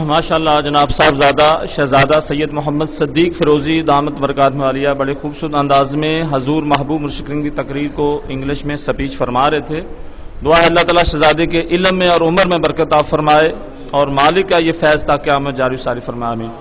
ماشاءاللہ جناب صاحبزادہ شہزادہ سید محمد صدیق فیروزی دامت برکاتہ عالیہ بڑے خوبصورت انداز میں حضور محبوب مرشد کریم کی تقریر کو انگلش میں سپیچ فرما رہے تھے. دعا ہے اللہ تعالیٰ شہزادے کے علم میں اور عمر میں برکت عطا فرمائے اور مالک کا یہ فیض تا قیامت جاری ساری فرمائے. آمین.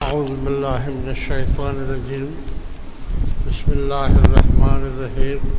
اعوذ باللہ من الشیطان الرجیم بسم اللہ الرحمن الرحیم.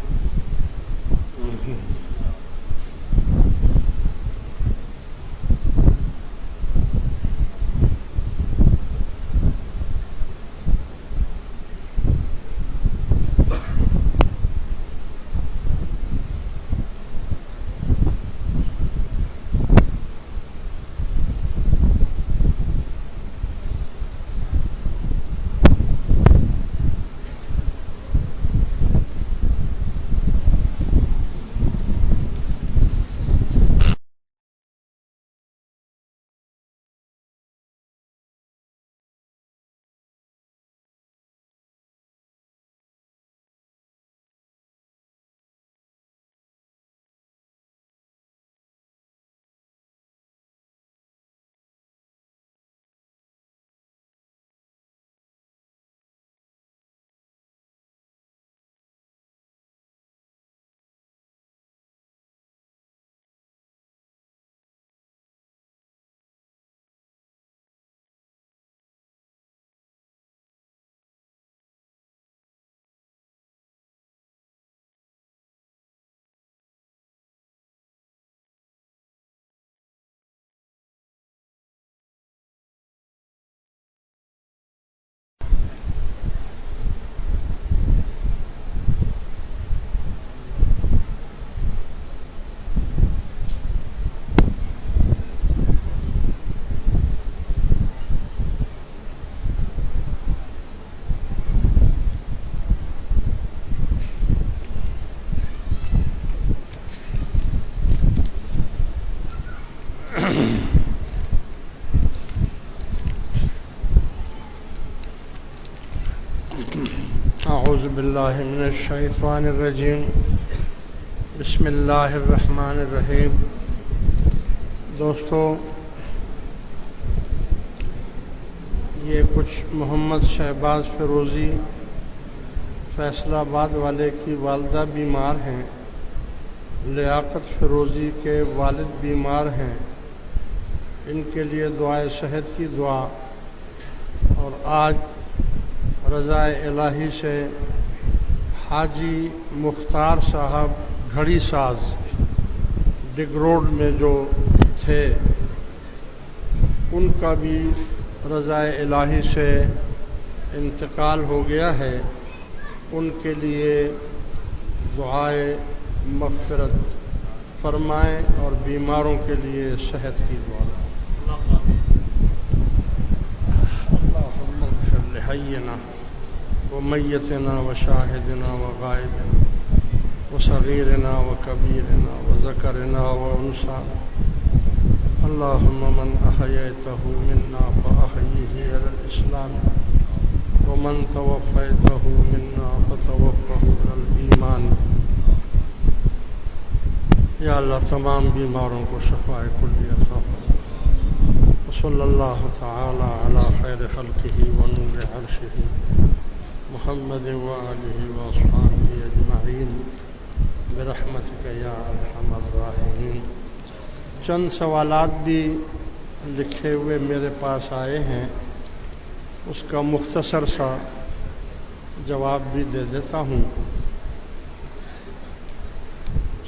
باللہ من الشیطان الرجیم بسم اللہ الرحمن الرحیم۔ دوستو، یہ کچھ محمد شہباز فیروزی فیصل آباد والے کی والدہ بیمار ہیں، لیاقت فیروزی کے والد بیمار ہیں، ان کے لیے دعائے صحت کی دعا، اور آج رضا الہی سے حاجی مختار صاحب گھڑی ساز ڈگ روڈ میں جو تھے، ان کا بھی رضا الہی سے انتقال ہو گیا ہے، ان کے لیے دعائے مغفرت فرمائیں اور بیماروں کے لیے صحت کی دعا۔ اللہم اغفر لحینا ومیتنا وشاہدنا وغائبنا وصغیرنا وکبیرنا وذکرنا وانثانا، اللہم من احییتہ منا فاحیہ علی الاسلام ومن توفیتہ منا فتوفہ علی الایمان۔ یا اللہ، تمام بیماروں کو شفاء کلی عطا فرما، وصلی اللہ تعالی علی خیر خلقہ ونور عرشہ محمد وآلہ واصحابہ اجمعین برحمتک یا ارحم الراحمین۔ چند سوالات بھی لکھے ہوئے میرے پاس آئے ہیں، اس کا مختصر سا جواب بھی دے دیتا ہوں۔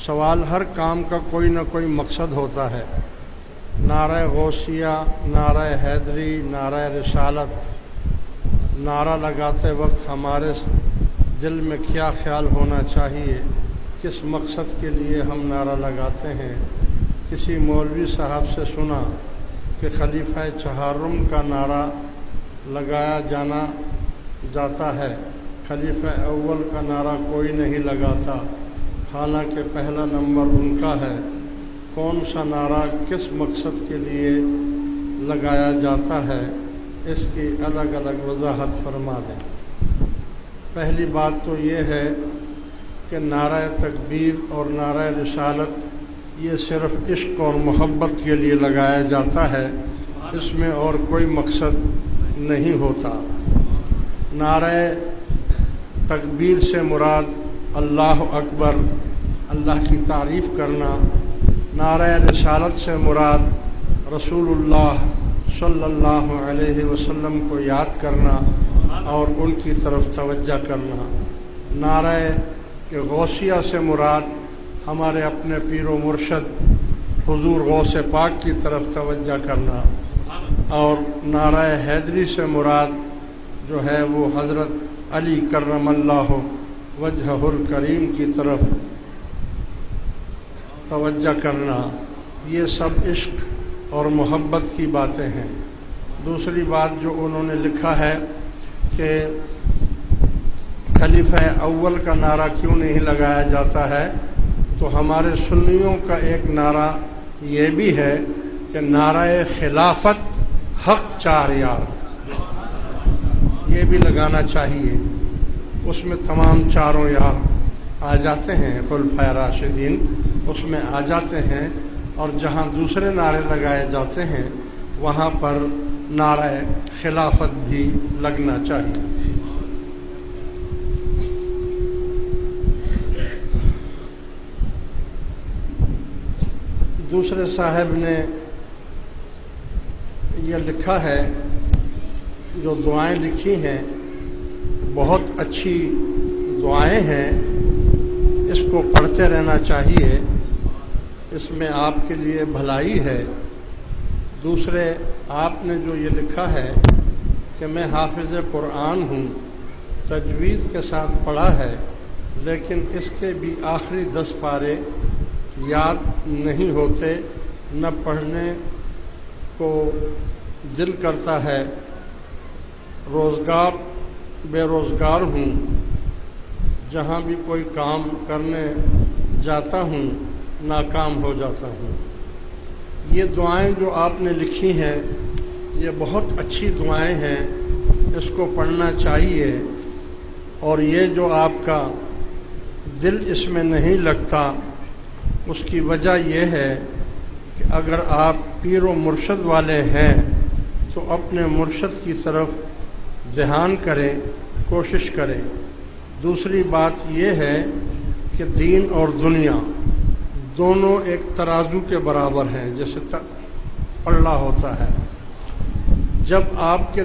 سوال، ہر کام کا کوئی نہ کوئی مقصد ہوتا ہے۔ نعرہ غوثیہ، نعرہ حیدری، نعرہ رسالت، نعرہ لگاتے وقت ہمارے دل میں کیا خیال ہونا چاہیے، کس مقصد کے لیے ہم نعرہ لگاتے ہیں؟ کسی مولوی صاحب سے سنا کہ خلیفہ چہارم کا نعرہ لگایا جاتا ہے، خلیفہ اول کا نعرہ کوئی نہیں لگاتا، حالانکہ پہلا نمبر ان کا ہے۔ کون سا نعرہ کس مقصد کے لیے لگایا جاتا ہے، اس کی الگ الگ وضاحت فرما دیں۔ پہلی بات تو یہ ہے کہ نعرہ تکبیر اور نعرہ رسالت یہ صرف عشق اور محبت کے لیے لگایا جاتا ہے، اس میں اور کوئی مقصد نہیں ہوتا۔ نعرہ تکبیر سے مراد اللہ اکبر، اللہ کی تعریف کرنا۔ نعرہ رسالت سے مراد رسول اللہ صلی اللہ علیہ وسلم کو یاد کرنا اور ان کی طرف توجہ کرنا۔ نعرہ غوثیہ سے مراد ہمارے اپنے پیر و مرشد حضور غوث پاک کی طرف توجہ کرنا، اور نعرہ حیدری سے مراد جو ہے وہ حضرت علی کرم اللہ وجہہ الکریم کی طرف توجہ کرنا۔ یہ سب عشق اور محبت کی باتیں ہیں۔ دوسری بات جو انہوں نے لکھا ہے کہ خلیفہ اول کا نعرہ کیوں نہیں لگایا جاتا ہے، تو ہمارے سنیوں کا ایک نعرہ یہ بھی ہے کہ نعرہ خلافت حق چار یار، یہ بھی لگانا چاہیے۔ اس میں تمام چاروں یار آ جاتے ہیں، خلفائے راشدین اس میں آ جاتے ہیں، اور جہاں دوسرے نعرے لگائے جاتے ہیں وہاں پر نعرہ خلافت بھی لگنا چاہیے۔ دوسرے صاحب نے یہ لکھا ہے، جو دعائیں لکھی ہیں بہت اچھی دعائیں ہیں، اس کو پڑھتے رہنا چاہیے، اس میں آپ کے لیے بھلائی ہے۔ دوسرے، آپ نے جو یہ لکھا ہے کہ میں حافظ قرآن ہوں، تجوید کے ساتھ پڑھا ہے، لیکن اس کے بھی آخری 10 پارے یاد نہیں ہوتے، نہ پڑھنے کو دل کرتا ہے، بے روزگار ہوں، جہاں بھی کوئی کام کرنے جاتا ہوں ناکام ہو جاتا ہوں۔ یہ دعائیں جو آپ نے لکھی ہیں یہ بہت اچھی دعائیں ہیں، اس کو پڑھنا چاہیے، اور یہ جو آپ کا دل اس میں نہیں لگتا، اس کی وجہ یہ ہے کہ اگر آپ پیر و مرشد والے ہیں تو اپنے مرشد کی طرف دھیان کریں، کوشش کریں۔ دوسری بات یہ ہے کہ دین اور دنیا دونوں ایک ترازو کے برابر ہیں، جیسے اللہ ہوتا ہے۔ جب آپ کے